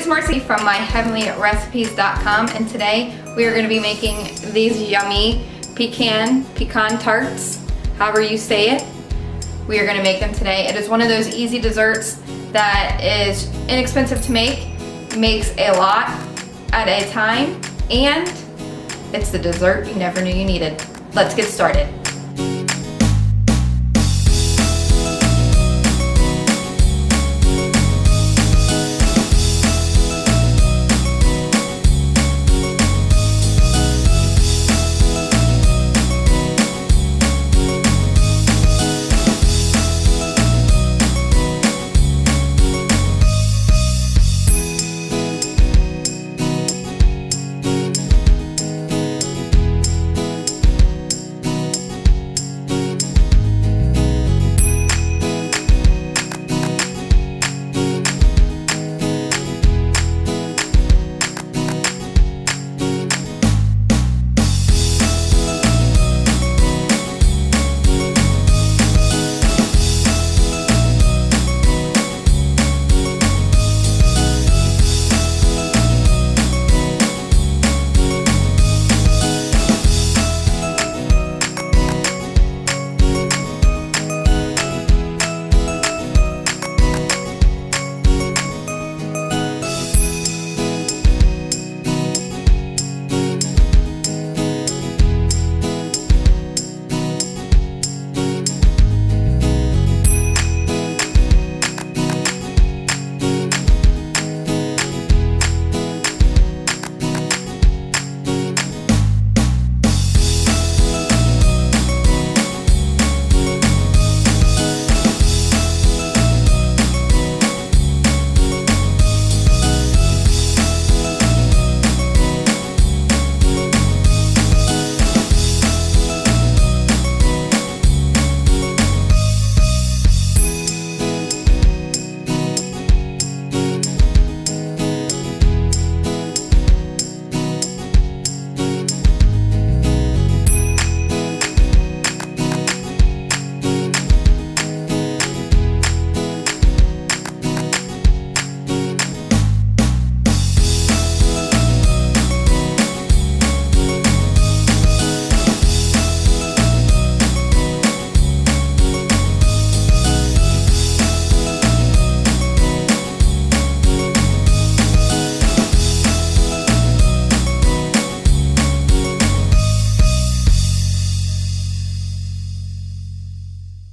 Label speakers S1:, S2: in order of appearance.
S1: is Marcy from myheavenlyrecipes.com, and today we are going to be making these yummy pecan tarts, however you say it. We are going to make them today. It is one of those easy desserts that is inexpensive to make, makes a lot at a time, and it's the dessert you never knew you needed. Let's get started.